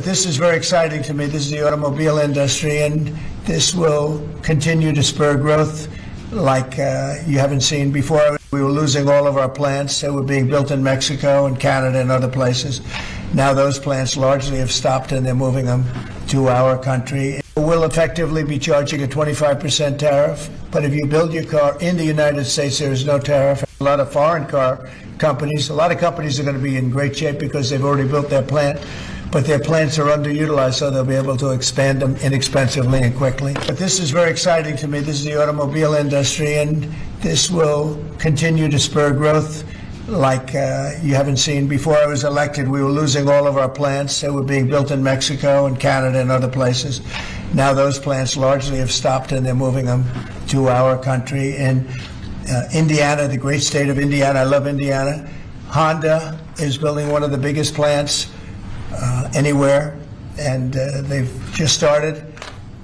This is very exciting to me. This is the automobile industry, and this will continue to spur growth like you haven't seen before. We were losing all of our plants that were being built in Mexico and Canada and other places. Now those plants largely have stopped and they're moving them to our country. We'll effectively be charging a 25% tariff, but if you build your car in the United States, there is no tariff. A lot of foreign car companies, a lot of companies are going to be in great shape because they've already built their plant, but their plants are underutilized, so they'll be able to expand them inexpensively and quickly. But this is very exciting to me. This is the automobile industry, and this will continue to spur growth like you haven't seen. Before I was elected, we were losing all of our plants that were being built in Mexico and Canada and other places. Now those plants largely have stopped and they're moving them to our country. In Indiana, the great state of Indiana, I love Indiana. Honda is building one of the biggest plants anywhere, and they've just started.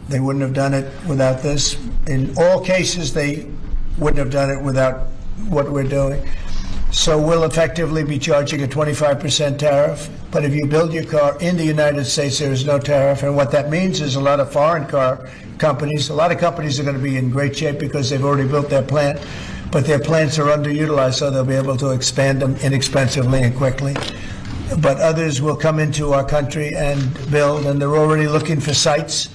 They wouldn't have done it without this. In all cases, they wouldn't have done it without what we're doing. So we'll effectively be charging a 25% tariff, but if you build your car in the United States, there is no tariff. And what that means is a lot of foreign car companies, a lot of companies are going to be in great shape because they've already built their plant, but their plants are underutilized, so they'll be able to expand them inexpensively and quickly. But others will come into our country and build, and they're already looking for sites.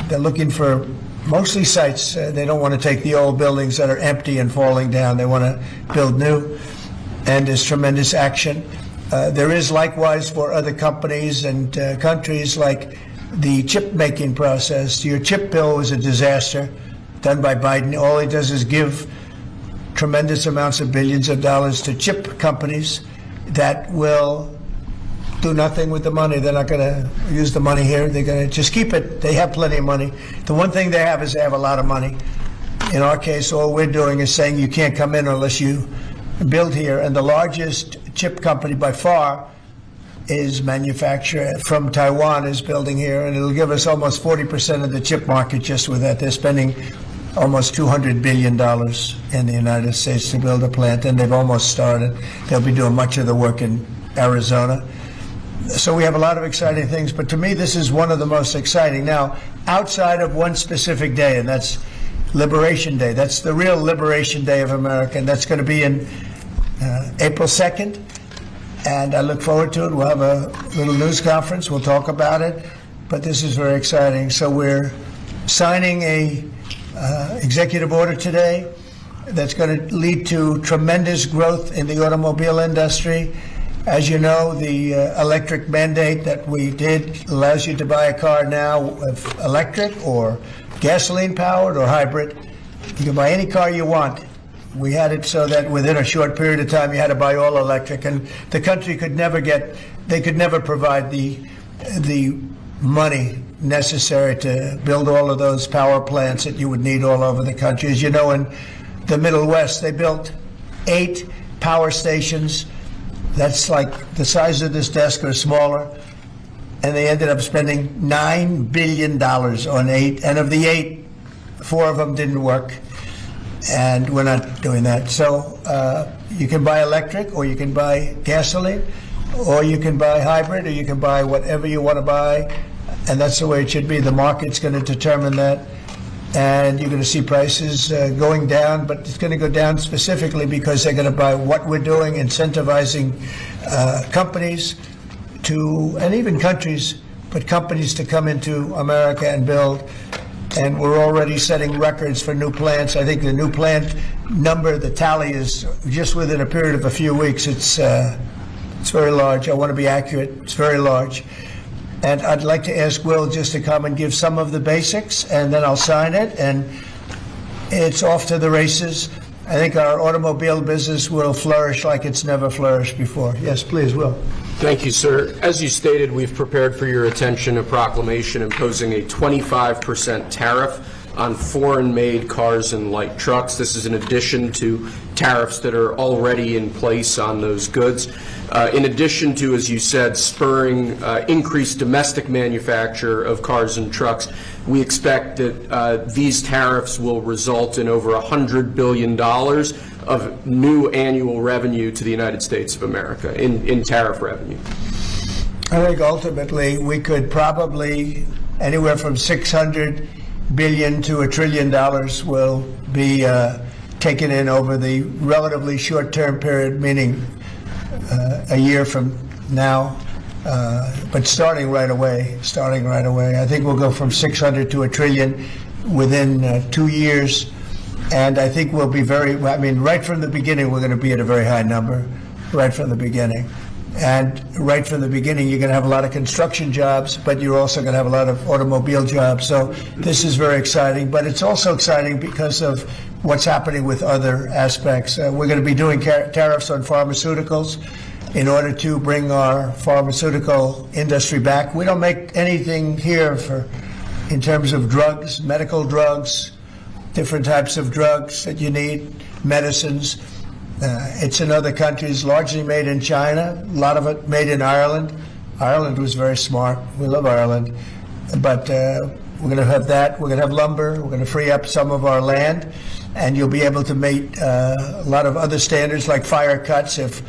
They're looking for mostly sites. They don't want to take the old buildings that are empty and falling down. They want to build new, and there's tremendous action. There is likewise for other companies and countries, like the chip making process. Your chip bill was a disaster done by Biden. All he does is give tremendous amounts of billions of dollars to chip companies that will do nothing with the money. They're not going to use the money here. They're going to just keep it. They have plenty of money. The one thing they have is they have a lot of money. In our case, all we're doing is saying you can't come in unless you build here. And the largest chip company by far is manufacturer from Taiwan is building here, and it'll give us almost 40% of the chip market just with that. They're spending almost $200 billion in the United States to build a plant, and they've almost started. They'll be doing much of the work in Arizona. So we have a lot of exciting things, but to me, this is one of the most exciting. Now, outside of one specific day, and that's Liberation Day. That's the real Liberation Day of America, and that's going to be in April 2nd, and I look forward to it. We'll have a little news conference. We'll talk about it, but this is very exciting. So we're signing a executive order today that's going to lead to tremendous growth in the automobile industry. As you know, the electric mandate that we did allows you to buy a car now with electric or gasoline powered or hybrid. You can buy any car you want. We had it so that within a short period of time you had to buy all electric, and the country could never provide the money necessary to build all of those power plants that you would need all over the country. As you know, in the Middle West, they built 8 power stations. That's like the size of this desk or smaller. And they ended up spending $9 billion on 8. And of the 8, 4 of them didn't work. And we're not doing that. So you can buy electric, or you can buy gasoline, or you can buy hybrid, or you can buy whatever you want to buy. And that's the way it should be. The market's going to determine that. And you're going to see prices going down, but it's going to go down specifically because they're going to buy what we're doing, incentivizing companies to, and even countries, but companies to come into America and build. And we're already setting records for new plants. I think the new plant number, the tally is just within a period of a few weeks. It's very large. I want to be accurate. It's very large. And I'd like to ask Will just to come and give some of the basics, and then I'll sign it, and it's off to the races. I think our automobile business will flourish like it's never flourished before. Yes, please, Will. Thank you, sir. As you stated, we've prepared for your attention a proclamation imposing a 25% tariff on foreign-made cars and light trucks. This is in addition to tariffs that are already in place on those goods. In addition to, as you said, spurring increased domestic manufacture of cars and trucks, we expect that these tariffs will result in over $100 billion of new annual revenue to the United States of America in tariff revenue. I think ultimately we could probably anywhere from $600 billion to $1 trillion will be taken in over the relatively short-term period, meaning a year from now. But starting right away. I think we'll go from 600 to $1 trillion within 2 years. And I think we'll be right from the beginning, we're going to be at a very high number, right from the beginning. And right from the beginning, you're going to have a lot of construction jobs, but you're also going to have a lot of automobile jobs. So this is very exciting, but it's also exciting because of what's happening with other aspects. We're going to be doing tariffs on pharmaceuticals in order to bring our pharmaceutical industry back. We don't make anything here in terms of drugs, medical drugs, different types of drugs that you need, medicines. It's in other countries, largely made in China, a lot of it made in Ireland. Ireland was very smart. We love Ireland. But we're going to have that. We're going to have lumber. We're going to free up some of our land. And you'll be able to meet a lot of other standards like fire cuts. If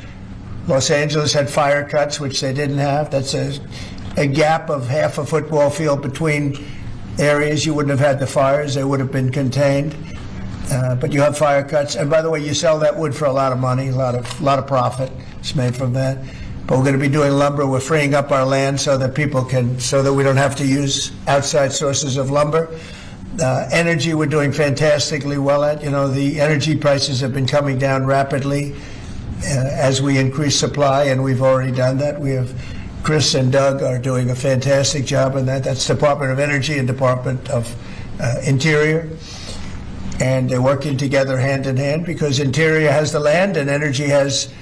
Los Angeles had fire cuts, which they didn't have, that's a gap of half a football field between areas. You wouldn't have had the fires. They would have been contained. But you have fire cuts, and by the way, you sell that wood for a lot of money, a lot of profit is made from that. But we're going to be doing lumber. We're freeing up our land so that we don't have to use outside sources of lumber. Energy, we're doing fantastically well at. The energy prices have been coming down rapidly as we increase supply, and we've already done that. Chris and Doug are doing a fantastic job in that. That's Department of Energy and Department of Interior. And they're working together hand in hand because Interior has the land and Energy has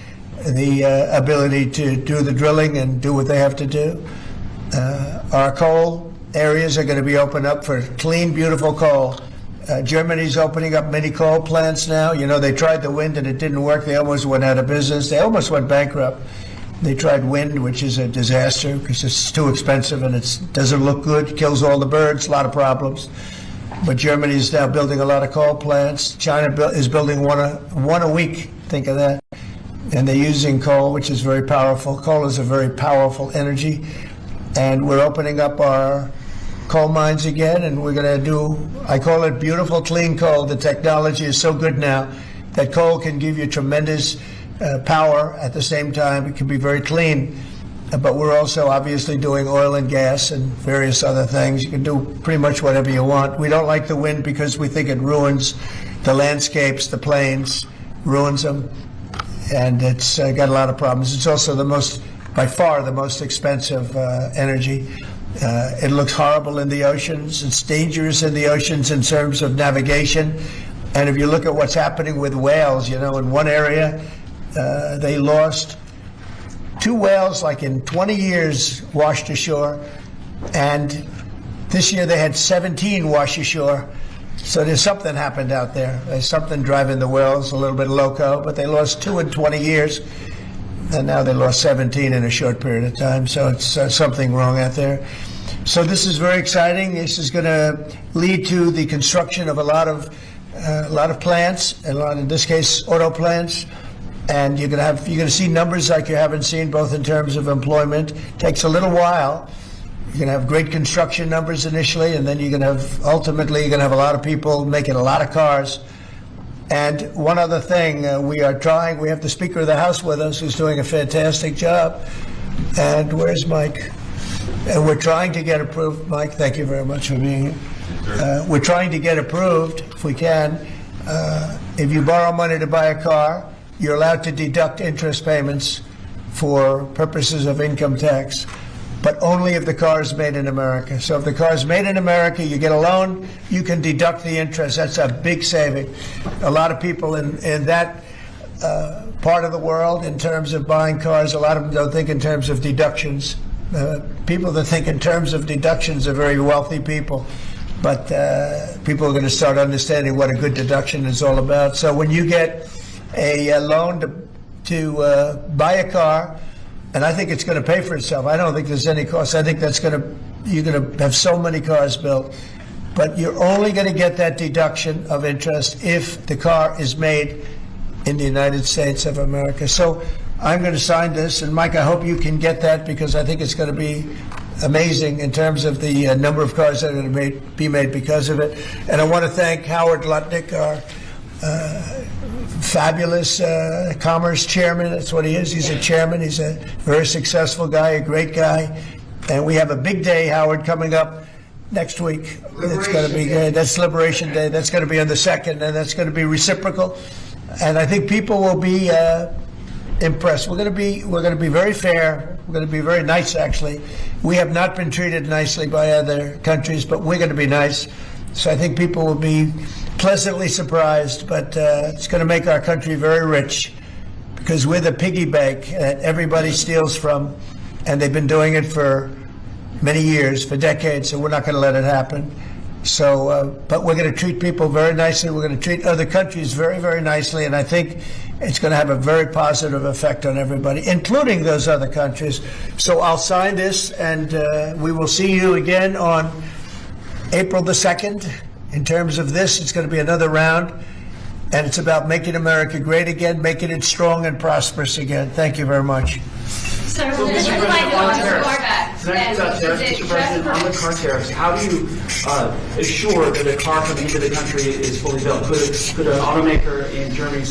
the ability to do the drilling and do what they have to do. Our coal areas are going to be opened up for clean, beautiful coal. Germany's opening up many coal plants now. They tried the wind and it didn't work. They almost went out of business. They almost went bankrupt. They tried wind, which is a disaster because it's too expensive and it doesn't look good, kills all the birds, a lot of problems. But Germany is now building a lot of coal plants. China is building one a week. Think of that. And they're using coal, which is very powerful. Coal is a very powerful energy. And we're opening up our coal mines again, and we're going to I call it beautiful, clean coal. The technology is so good now that coal can give you tremendous power at the same time. It can be very clean. But we're also obviously doing oil and gas and various other things. You can do pretty much whatever you want. We don't like the wind because we think it ruins the landscapes, the plains, ruins them. And it's got a lot of problems. It's also by far the most expensive energy. It looks horrible in the oceans. It's dangerous in the oceans in terms of navigation. And if you look at what's happening with whales, in one area, they lost 2 whales, like in 20 years, washed ashore, and this year they had 17 wash ashore. So there's something happened out there. There's something driving the whales a little bit loco, but they lost 2 in 20 years, and now they lost 17 in a short period of time. So it's something wrong out there. So this is very exciting. This is going to lead to the construction of a lot of plants, in this case, auto plants. And you're going to see numbers like you haven't seen, both in terms of employment. It takes a little while. You're going to have great construction numbers initially, and then ultimately you're going to have a lot of people making a lot of cars. And one other thing, we have the Speaker of the House with us who's doing a fantastic job. And where's Mike? And we're trying to get approved. Mike, thank you very much for being here. We're trying to get approved, if we can. If you borrow money to buy a car, you're allowed to deduct interest payments for purposes of income tax, but only if the car is made in America. So if the car is made in America, you get a loan, you can deduct the interest. That's a big saving. A lot of people in that part of the world, in terms of buying cars, a lot of them don't think in terms of deductions. People that think in terms of deductions are very wealthy people. But people are going to start understanding what a good deduction is all about. So when you get a loan to buy a car, and I think it's going to pay for itself. I don't think there's any cost. I think you're going to have so many cars built. But you're only going to get that deduction of interest if the car is made in the United States of America. So I'm going to sign this, and Mike, I hope you can get that, because I think it's going to be amazing in terms of the number of cars that are going to be made because of it. And I want to thank Howard Lutnick, our fabulous commerce chairman. That's what he is. He's a chairman. He's a very successful guy, a great guy. And we have a big day, Howard, coming up next week. It's going to be good. That's Liberation Day. That's going to be on the 2nd, and that's going to be reciprocal. And I think people will be impressed. We're going to be very fair. We're going to be very nice, actually. We have not been treated nicely by other countries, but we're going to be nice. So I think people will be pleasantly surprised, but it's going to make our country very rich, because we're the piggy bank that everybody steals from, and they've been doing it for many years, for decades, so we're not going to let it happen. So, but we're going to treat people very nicely. We're going to treat other countries very, very nicely, and I think it's going to have a very positive effect on everybody, including those other countries. So I'll sign this, and we will see you again on April the 2nd. In terms of this, it's going to be another round, and it's about making America great again, making it strong and prosperous again. Thank you very much. So, this is like on tariffs. Next about tariffs, Mr. President, on the car tariffs, how do you assure that a car coming into the country is fully built? Could an automaker in Germany